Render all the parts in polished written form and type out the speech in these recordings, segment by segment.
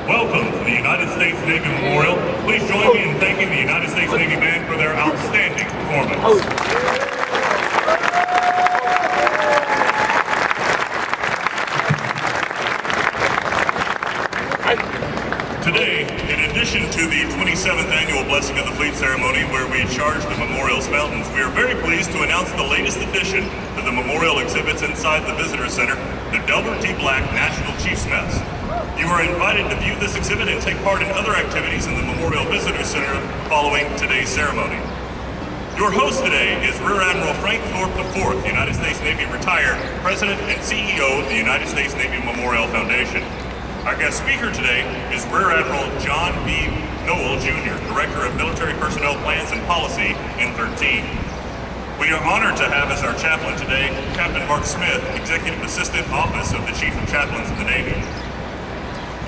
Welcome to the United States Navy Memorial. Please join me in thanking the United States Navy Band for their outstanding performance. Today, in addition to the 27th annual Blessing of the Fleet ceremony where we charge the memorial's fountains, we are very pleased to announce the latest addition to the memorial exhibits inside the Visitor Center, the Delbert D. Black National Chiefs Mess. You are invited to view this exhibit and take part in other activities in the Memorial Visitor Center following today's ceremony. Your host today is Rear Admiral Frank Thorpe IV, United States Navy retired, President and CEO of the United States Navy Memorial Foundation. Our guest speaker today is Rear Admiral John B. Noel, Jr., Director of Military Personnel Plans and Policy in 13. We are honored to have as our chaplain today Captain Mark Smith, Executive Assistant Office of the Chief of Chaplains of the Navy.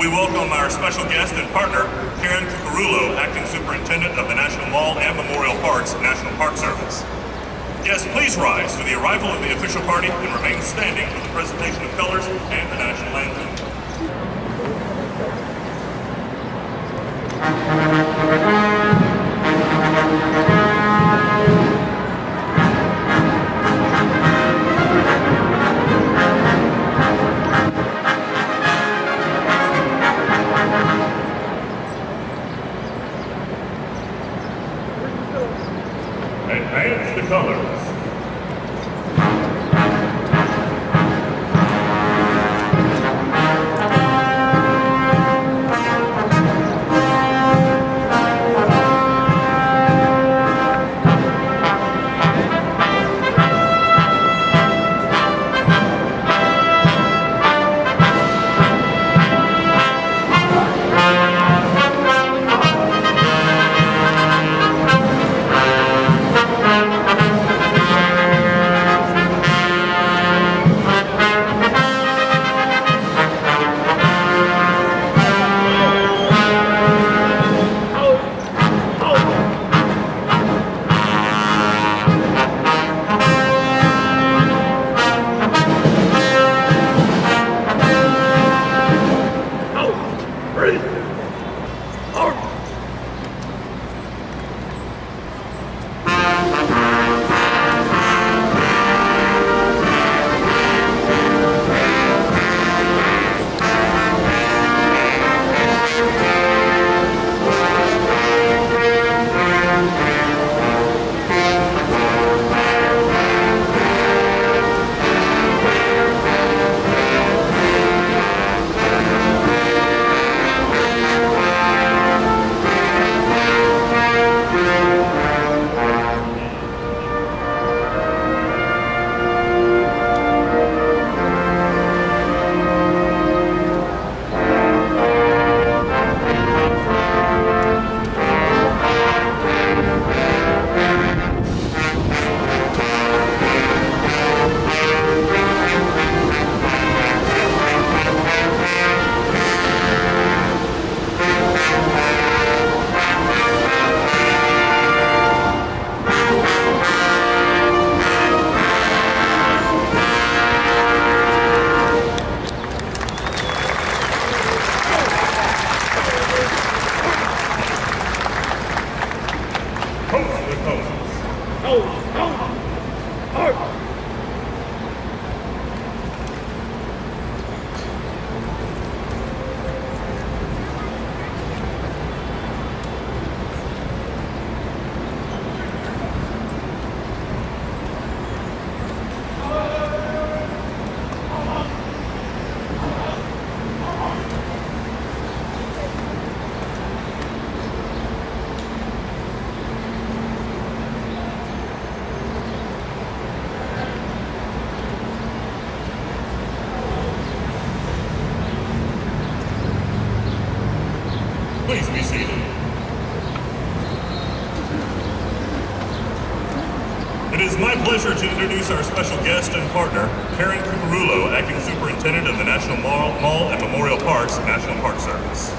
We welcome our special guest and partner, Karen Cucurulo, Acting Superintendent of the National Mall and Memorial Parks National Park Service. Guests, please rise for the arrival of the official party and remain standing for the presentation of colors and the national anthem. Advance the colors. Please be seated. It is my pleasure to introduce our special guest and partner, Karen Cucurulo, Acting Superintendent of the National Mall and Memorial Parks National Park Service.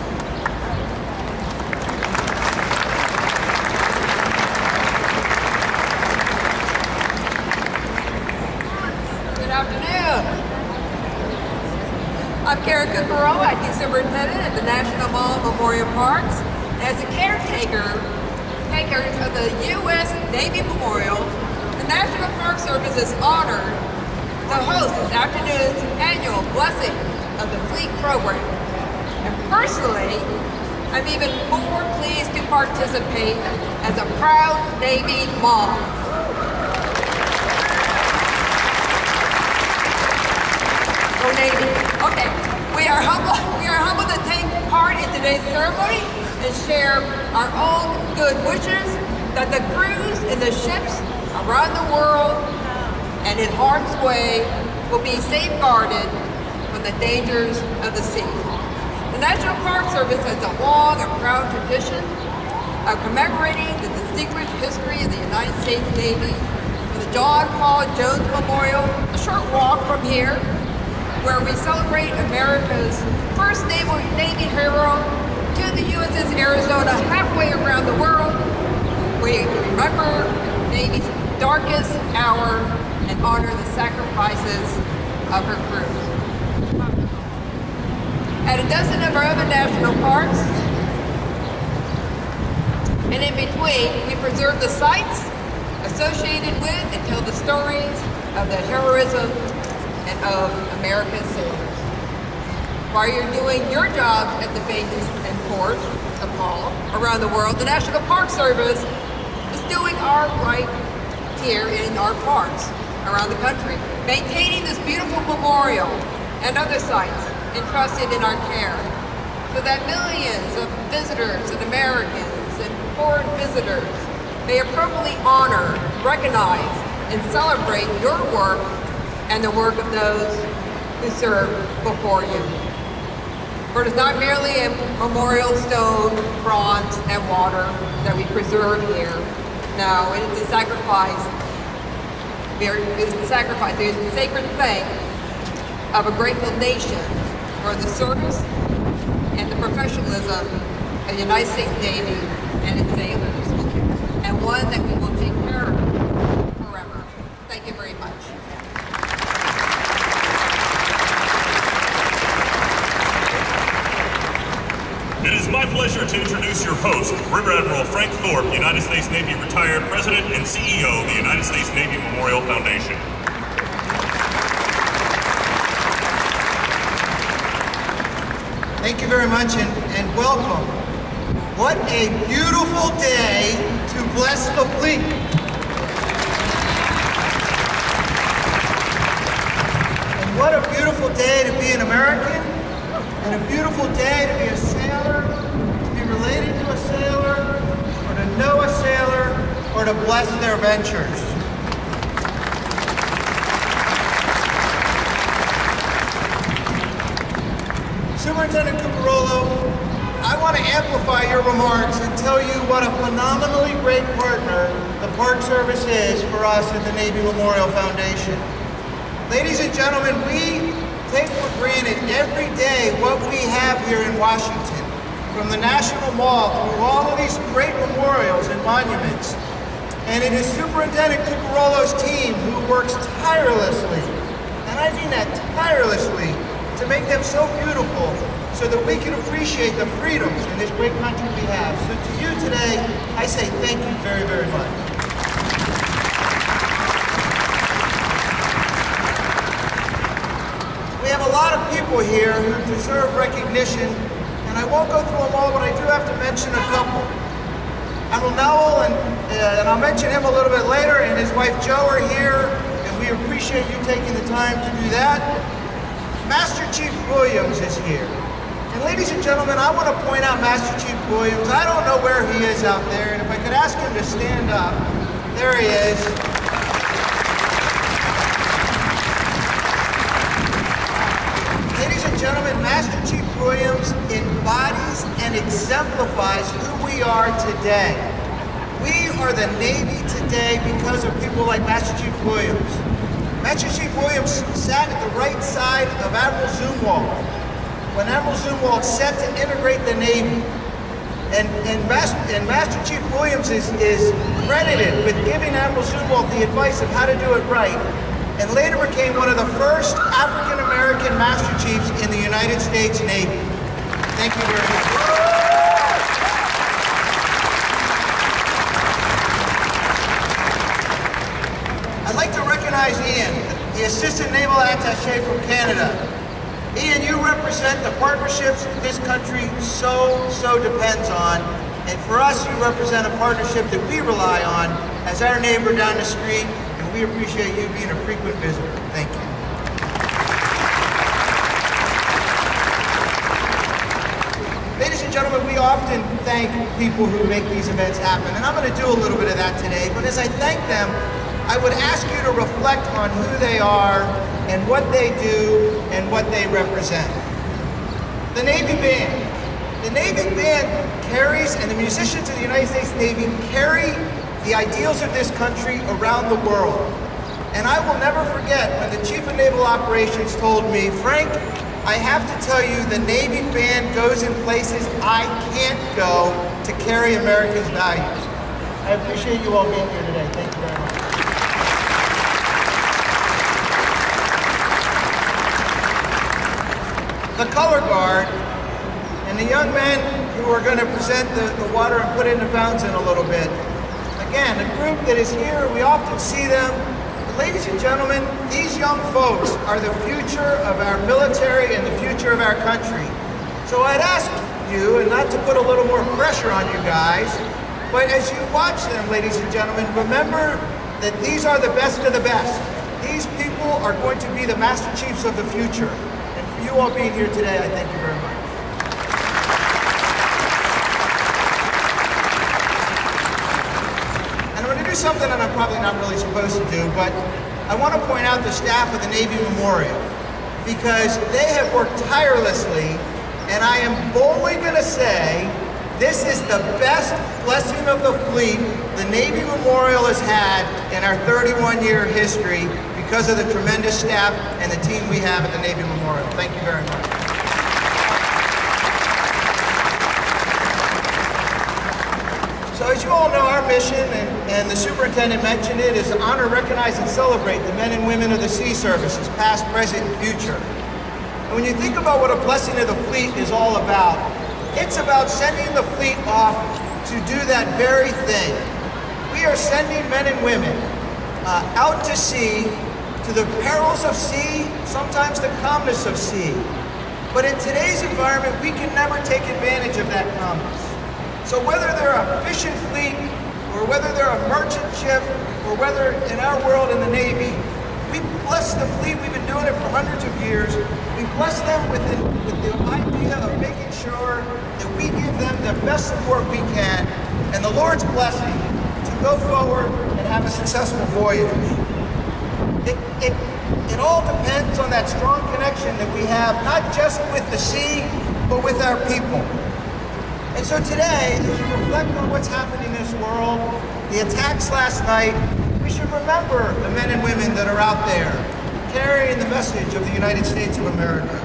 Good afternoon. I'm Karen Cucurella, acting superintendent at the National Mall Memorial Parks. As a caretaker of the U.S. Navy Memorial, the National Park Service is honored to host this afternoon's annual Blessing of the Fleet program. And personally, I'm even more pleased to participate as a proud Navy mom. Go Navy. Okay, we are humbled to take part in today's ceremony and share our own good wishes that the crews in the ships around the world and in harm's way will be safeguarded from the dangers of the sea. The National Park Service has a long and proud tradition of commemorating the distinguished history of the United States Navy from the John Paul Jones Memorial, a short walk from here, where we celebrate America's first Navy hero, to the USS Arizona, halfway around the world. We remember Navy's darkest hour and honor the sacrifices of her crews. At a dozen of our other national parks, and in between, we preserve the sites associated with and tell the stories of the heroism and of America's sailors. While you're doing your job at the bases and ports of call around the world, the National Park Service is doing our right here in our parks around the country, maintaining this beautiful memorial and other sites entrusted in our care, so that millions of visitors and Americans and foreign visitors may appropriately honor, recognize, and celebrate your work and the work of those who serve before you. For it is not merely a memorial stone, bronze, and water that we preserve here. No, it is a sacrifice. It is the sacred thing of a grateful nation for the service and the professionalism of the United States Navy and its sailors, and one that we will take care of forever. Thank you very much. It is my pleasure to introduce your host, Rear Admiral Frank Thorpe, United States Navy retired President and CEO of the United States Navy Memorial Foundation. Thank you very much and welcome. What a beautiful day to bless the fleet. And what a beautiful day to be an American, and a beautiful day to be a sailor, to be related to a sailor, or to know a sailor, or to bless their ventures. Superintendent Cucurella, I want to amplify your remarks and tell you what a phenomenally great partner the Park Service is for us at the Navy Memorial Foundation. Ladies and gentlemen, we take for granted every day what we have here in Washington, from the National Mall through all of these great memorials and monuments. And it is Superintendent Cucurella's team who works tirelessly, and I mean that tirelessly, to make them so beautiful so that we can appreciate the freedoms in this great country we have. So to you today, I say thank you very, very much. We have a lot of people here who deserve recognition, and I won't go through them all, but I do have to mention a couple. Admiral Nowell, and I'll mention him a little bit later, and his wife Jo are here, and we appreciate you taking the time to do that. Master Chief Williams is here. And ladies and gentlemen, I want to point out Master Chief Williams. I don't know where he is out there, and if I could ask him to stand up. There he is. Ladies and gentlemen, Master Chief Williams embodies and exemplifies who we are today. We are the Navy today because of people like Master Chief Williams. Master Chief Williams sat at the right side of Admiral Zumwalt when Admiral Zumwalt set to integrate the Navy. And Master Chief Williams is credited with giving Admiral Zumwalt the advice of how to do it right. and later became one of the first African-American Master Chiefs in the United States Navy. Thank you very much. I'd like to recognize Ian, the Assistant Naval Attaché from Canada. Ian, you represent the partnerships that this country so depends on, and for us, you represent a partnership that we rely on as our neighbor down the street, and we appreciate you being a frequent visitor. Thank you. Ladies and gentlemen, we often thank people who make these events happen, and I'm going to do a little bit of that today, but as I thank them, I would ask you to reflect on who they are and what they do and what they represent. The Navy Band. The Navy Band carries, and the musicians of the United States Navy carry the ideals of this country around the world. And I will never forget when the Chief of Naval Operations told me, Frank, I have to tell you the Navy Band goes in places I can't go to carry America's values. I appreciate you all being here today. Thank you very much. The color guard and the young men who are going to present the water and put it in the fountain in a little bit. Again, a group that is here, we often see them. But ladies and gentlemen, these young folks are the future of our military and the future of our country. So I'd ask you, and not to put a little more pressure on you guys, but as you watch them, ladies and gentlemen, remember that these are the best of the best. These people are going to be the Master Chiefs of the future. You all being here today, I thank you very much. And I'm going to do something that I'm probably not really supposed to do, but I want to point out the staff of the Navy Memorial because they have worked tirelessly, and I am boldly going to say this is the best blessing of the fleet the Navy Memorial has had in our 31-year history because of the tremendous staff and the team we have at the Navy Memorial. Thank you very much. So as you all know, our mission, and the superintendent mentioned it, is to honor, recognize, and celebrate the men and women of the sea services, past, present, and future. And when you think about what a blessing of the fleet is all about, it's about sending the fleet off to do that very thing. We are sending men and women out to sea, to the perils of sea, sometimes the calmness of sea. But in today's environment, we can never take advantage of that calmness. So whether they're a fishing fleet, or whether they're a merchant ship, or whether in our world in the Navy, we bless the fleet. We've been doing it for hundreds of years. We bless them with the idea of making sure that we give them the best support we can, and the Lord's blessing to go forward and have a successful voyage. It all depends on that strong connection that we have, not just with the sea, but with our people. And so today, as you reflect on what's happening in this world, the attacks last night, we should remember the men and women that are out there carrying the message of the United States of America.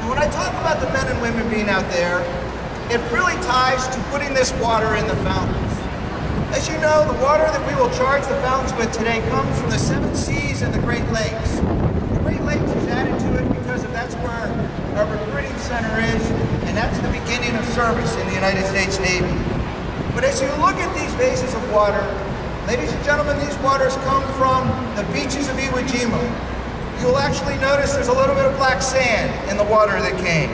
And when I talk about the men and women being out there, it really ties to putting this water in the fountains. As you know, the water that we will charge the fountains with today comes from the 7 seas and the Great Lakes. The Great Lakes is added to it because that's where our recruiting center is, and that's the beginning of service in the United States Navy. But as you look at these bases of water, ladies and gentlemen, these waters come from the beaches of Iwo Jima. You'll actually notice there's a little bit of black sand in the water that came.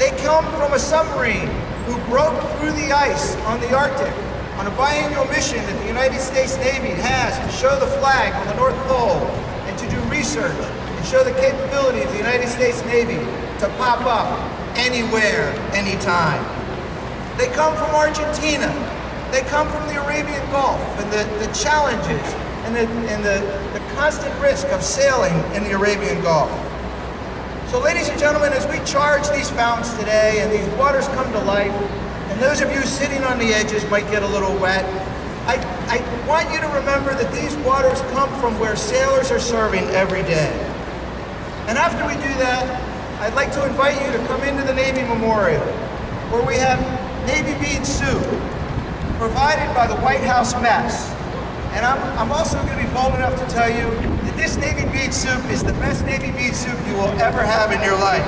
They come from a submarine who broke through the ice on the Arctic on a biannual mission that the United States Navy has to show the flag on the North Pole and to do research and show the capability of the United States Navy to pop up anywhere, anytime. They come from Argentina. They come from the Arabian Gulf and the challenges and the constant risk of sailing in the Arabian Gulf. So ladies and gentlemen, as we charge these fountains today and these waters come to life, and those of you sitting on the edges might get a little wet, I want you to remember that these waters come from where sailors are serving every day. And after we do that, I'd like to invite you to come into the Navy Memorial, where we have Navy bean soup, provided by the White House Mess. And I'm also going to be bold enough to tell you that this Navy bead soup is the best Navy bead soup you will ever have in your life.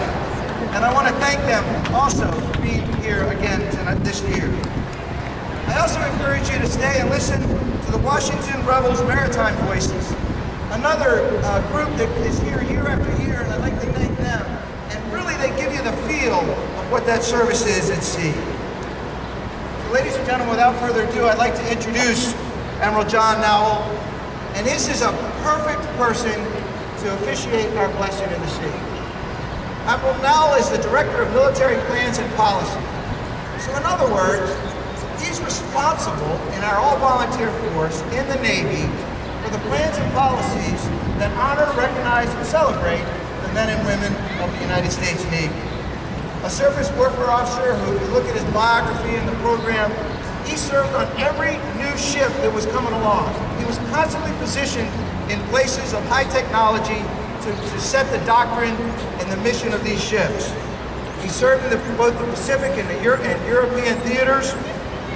And I want to thank them also for being here again this year. I also encourage you to stay and listen to the Washington Rebels Maritime Voices, another group that is here year after year, and I'd like to thank them. And really, they give you the feel of what that service is at sea. So, ladies and gentlemen, without further ado, I'd like to introduce Admiral John Nowell, and this is a perfect person to officiate our blessing in the sea. Admiral Nowell is the Director of Military Plans and Policy. So in other words, he's responsible in our all-volunteer force in the Navy for the plans and policies that honor, recognize, and celebrate the men and women of the United States Navy. A surface warfare officer who, if you look at his biography in the program, he served on every new ship that was coming along. He was constantly positioned in places of high technology to set the doctrine and the mission of these ships. He served in both the Pacific and European theaters.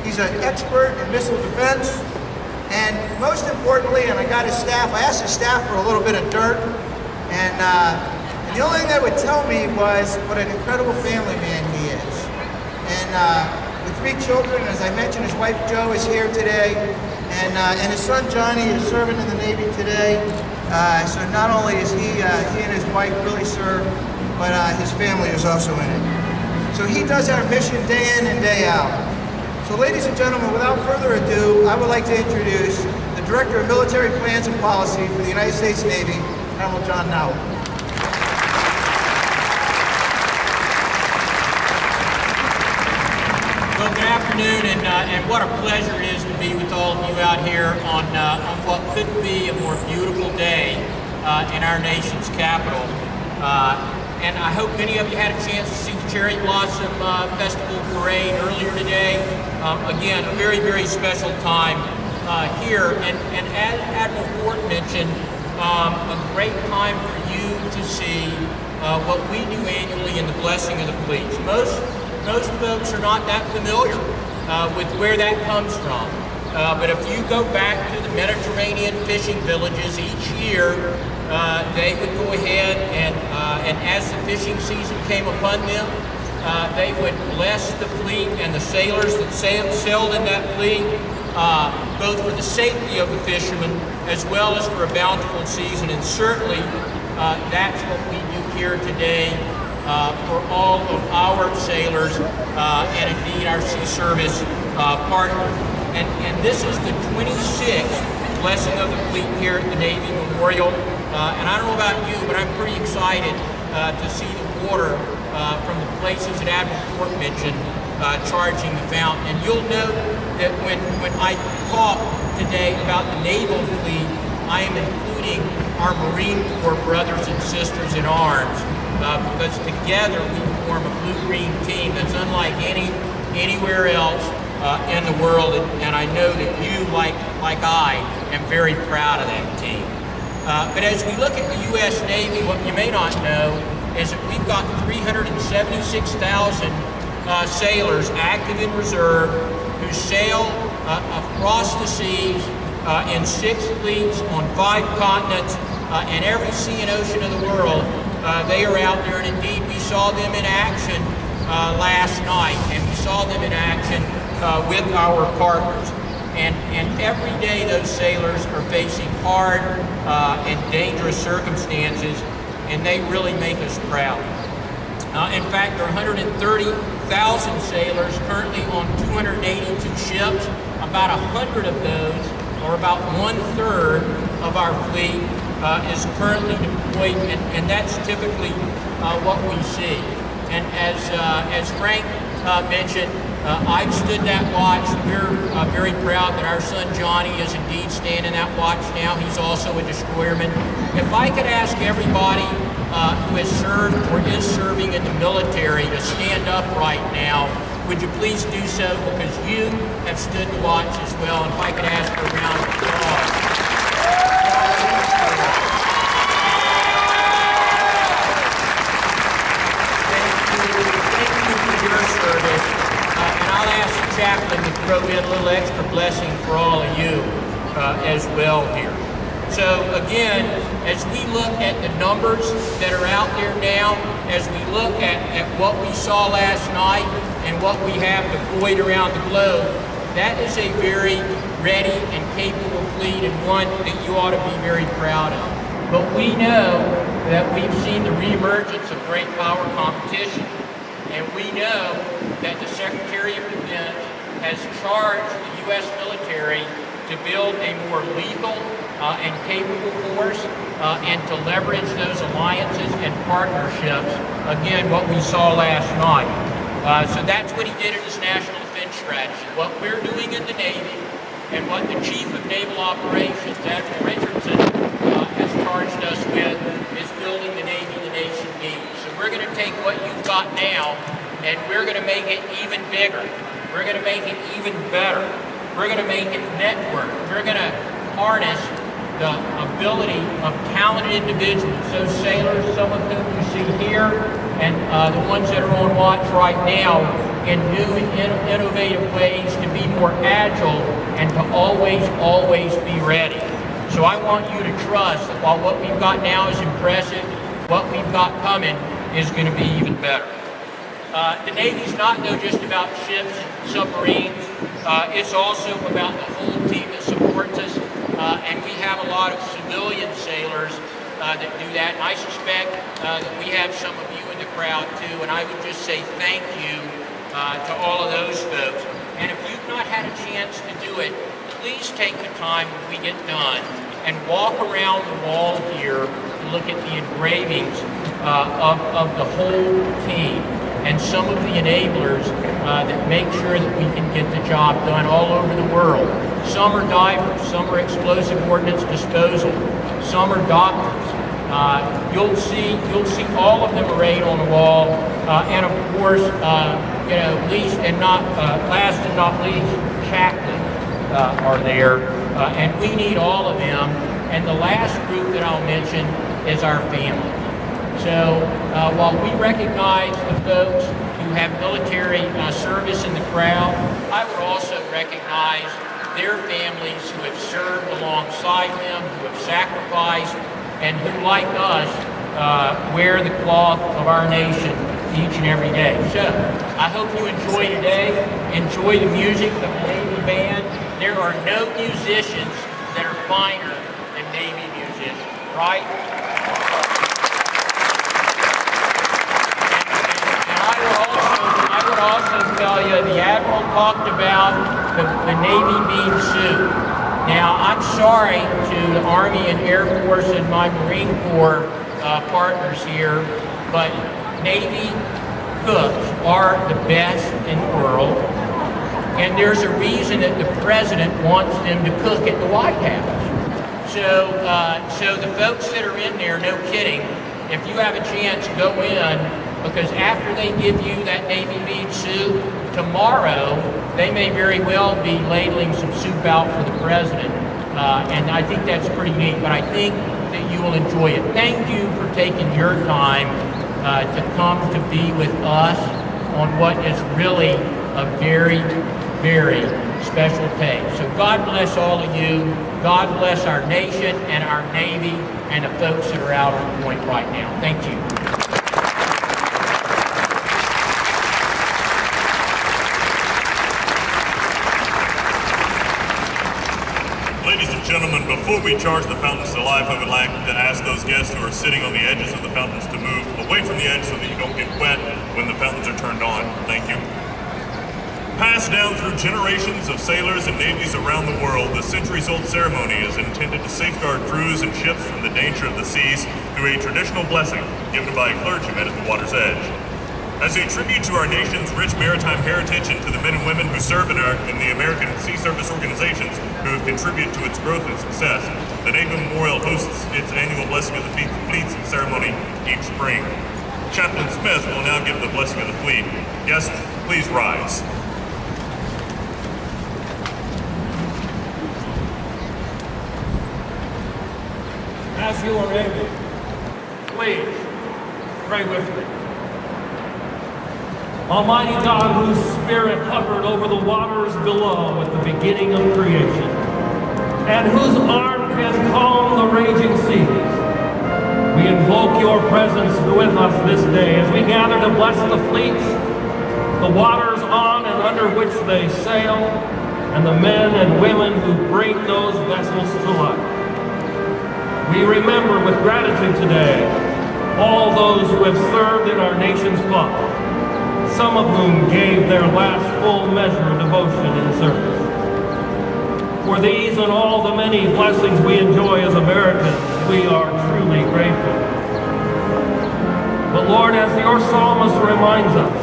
He's an expert in missile defense. And most importantly, and I asked his staff for a little bit of dirt, and the only thing they would tell me was what an incredible family man he is. And with 3 children, as I mentioned, his wife Jo is here today, and his son Johnny is serving in the Navy today. So not only is he and his wife really serve, but his family is also in it. So he does our mission day in and day out. So ladies and gentlemen, without further ado, I would like to introduce the Director of Military Plans and Policy for the United States Navy, Admiral John Nowell. Well, good afternoon, and what a pleasure it is to be with all of you out here on what couldn't be a more beautiful day in our nation's capital. And I hope many of you had a chance to see the Cherry Blossom Festival Parade earlier today. Again, a very, very special time here. And as Admiral Fort mentioned, a great time for you to see what we do annually in the Blessing of the Fleets. Most folks are not that familiar with where that comes from. But if you go back to the Mediterranean fishing villages each year, they would go ahead and as the fishing season came upon them, they would bless the fleet and the sailors that sailed in that fleet, both for the safety of the fishermen as well as for a bountiful season. And certainly that's what we do here today for all of our sailors and indeed our sea service partners. And this is the 26th Blessing of the Fleet here at the Navy Memorial. And I don't know about you, but I'm pretty excited to see the water from the places that Admiral Fort mentioned charging the fountain. And you'll note that when I talk today about the naval fleet, I am including our Marine Corps brothers and sisters in arms. Because together we form a blue-green team that's unlike anywhere else in the world, and I know that you, like I, am very proud of that team. But as we look at the U.S. Navy, what you may not know is that we've got 376,000 sailors active in reserve who sail across the seas in 6 fleets on 5 continents and every sea and ocean of the world. They are out there, and indeed we saw them in action last night, and we saw them in action with our partners. And every day those sailors are facing hard and dangerous circumstances, and they really make us proud. In fact, there are 130,000 sailors currently on 282 ships. About 100 of those, or about 1/3 of our fleet, is currently deployed, and that's typically what we see. And as Frank mentioned, I've stood that watch. We're very proud that our son Johnny is indeed standing that watch now. He's also a destroyerman. If I could ask everybody who has served or is serving in the military to stand up right now, would you please do so, because you have stood the watch as well. And if I could ask for a round of applause. Chaplain to throw in a little extra blessing for all of you as well here. So again, as we look at the numbers that are out there now, as we look at what we saw last night and what we have deployed around the globe, that is a very ready and capable fleet, and one that you ought to be very proud of. But we know that we've seen the reemergence of great power competition, and we know that the Secretary of Defense has charged the U.S. military to build a more lethal and capable force and to leverage those alliances and partnerships, again, what we saw last night. So that's what he did in his national defense strategy. What we're doing in the Navy and what the Chief of Naval Operations, Admiral Richardson, has charged us with is building the Navy the nation needs. So we're going to take what you've got now and we're going to make it even bigger. We're going to make it even better. We're going to make it network. We're going to harness the ability of talented individuals, those sailors, some of whom you see here, and the ones that are on watch right now, in new and innovative ways to be more agile and to always be ready. So I want you to trust that while what we've got now is impressive, what we've got coming is going to be even better. The Navy's not though just about ships and submarines. It's also about the whole team that supports us, and we have a lot of civilian sailors that do that. And I suspect that we have some of you in the crowd too, and I would just say thank you to all of those folks. And if you've not had a chance to do it, please take the time when we get done and walk around the wall here to look at the engravings of the whole team and some of the enablers that make sure that we can get the job done all over the world. Some are divers, some are explosive ordnance disposal, some are doctors. You'll see all of them arrayed on the wall, and of course, least and not last and not least, chaplains are there, and we need all of them. And the last group that I'll mention is our families. So while we recognize the folks who have military service in the crowd, I would also recognize their families who have served alongside them, who have sacrificed, and who, like us, wear the cloth of our nation each and every day. So I hope you enjoy today. Enjoy the music of the Navy Band. There are no musicians that are finer than Navy musicians, right? I would also tell you, the Admiral talked about the Navy being sued. Now, I'm sorry to the Army and Air Force and my Marine Corps partners here, but Navy cooks are the best in the world, and there's a reason that the President wants them to cook at the White House. So the folks that are in there, no kidding, if you have a chance, go in, because after they give you that Navy bean soup, tomorrow they may very well be ladling some soup out for the President. And I think that's pretty neat, but I think that you will enjoy it. Thank you for taking your time to come to be with us on what is really a very, very special day. So God bless all of you. God bless our nation and our Navy and the folks that are out on point right now. Thank you. Ladies and gentlemen, before we charge the fountains to life, I would like to ask those guests who are sitting on the edges of the fountains to move away from the edge so that you don't get wet when the fountains are turned on. Thank you. Passed down through generations of sailors and navies around the world, the centuries-old ceremony is intended to safeguard crews and ships from the danger of the seas through a traditional blessing given by a clergyman at the water's edge. As a tribute to our nation's rich maritime heritage and to the men and women who serve in the American Sea Service organizations who have contributed to its growth and success, the Navy Memorial hosts its annual Blessing of the Fleets ceremony each spring. Chaplain Smith will now give the Blessing of the Fleet. Guests, please rise. As you are able, please pray with me. Almighty God, whose spirit hovered over the waters below at the beginning of creation, and whose arm can calm the raging seas. We invoke your presence with us this day as we gather to bless the fleets, the waters on and under which they sail, and the men and women who bring those vessels to life. We remember with gratitude today all those who have served in our nation's cause, some of whom gave their last full measure of devotion in service. For these and all the many blessings we enjoy as Americans, we are truly grateful. But Lord, as your psalmist reminds us,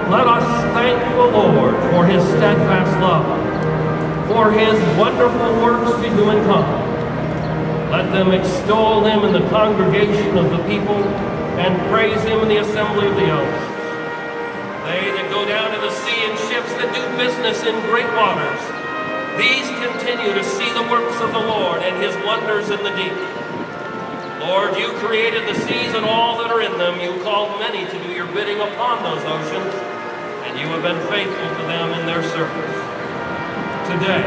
let us thank the Lord for his steadfast love, for his wonderful works to humankind. Let them extol him in the congregation of the people and praise him in the assembly of the elders. They that go down to the sea in ships that do business in great waters, these continue to see the works of the Lord and his wonders in the deep. Lord, you created the seas and all that are in them. You called many to do your bidding upon those oceans, and you have been faithful to them in their service. Today,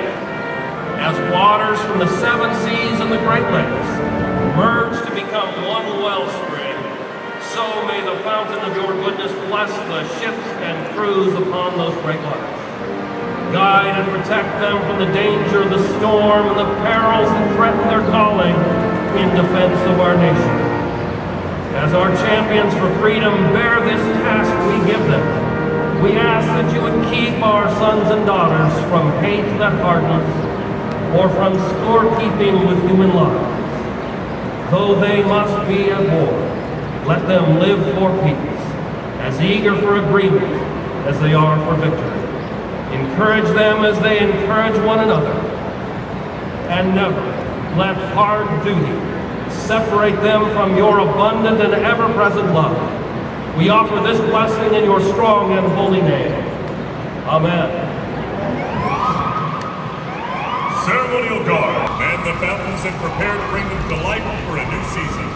as waters from the seven seas and the Great Lakes merge to become one wellspring, so may the fountain of your goodness bless the ships and crews upon those great waters. Guide and protect them from the danger of the storm and the perils that threaten their calling in defense of our nation. As our champions for freedom bear this task we give them, we ask that you would keep our sons and daughters from hate that hardens or from scorekeeping with human lives. Though they must be at war, let them live for peace, as eager for agreement as they are for victory. Encourage them as they encourage one another, and never let hard duty separate them from your abundant and ever-present love. We offer this blessing in your strong and holy name. Amen. Ceremonial guard, man the fountains and prepare to bring them to life for a new season.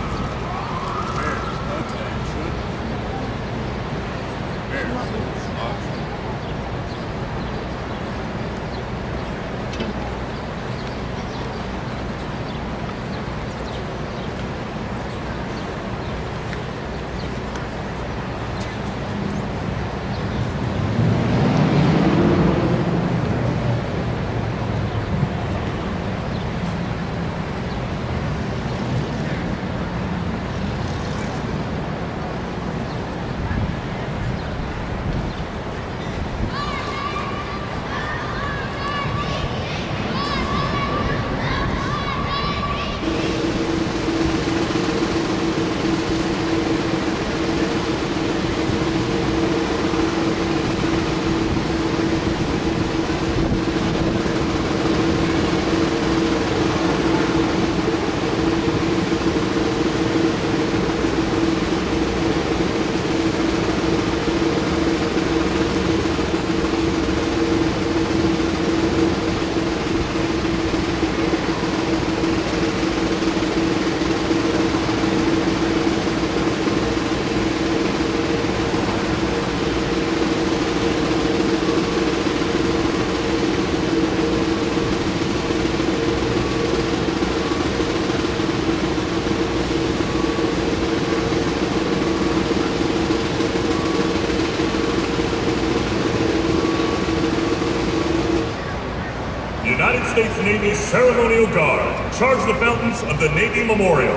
United States Navy Ceremonial Guard, charge the fountains of the Navy Memorial.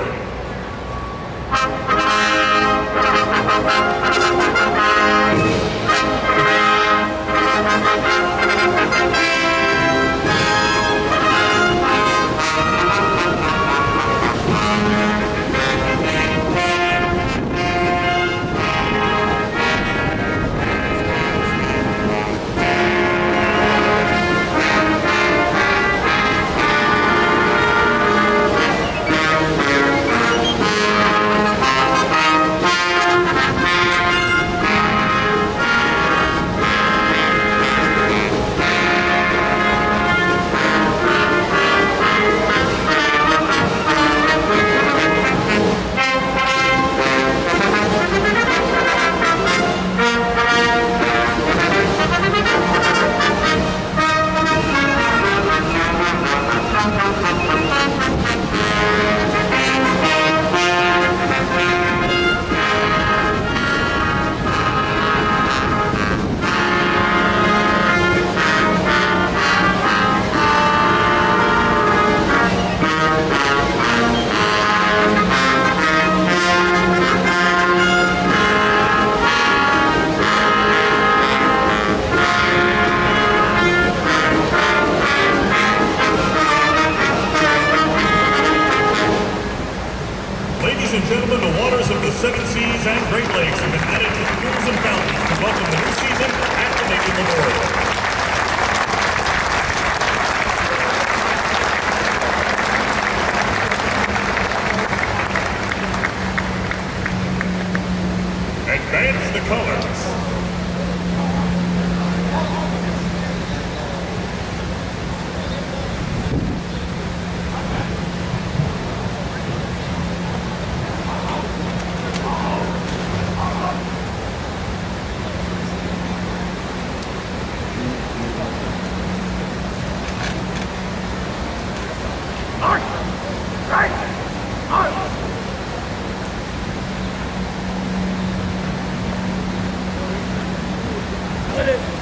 Memorial. Advance the colors. Let it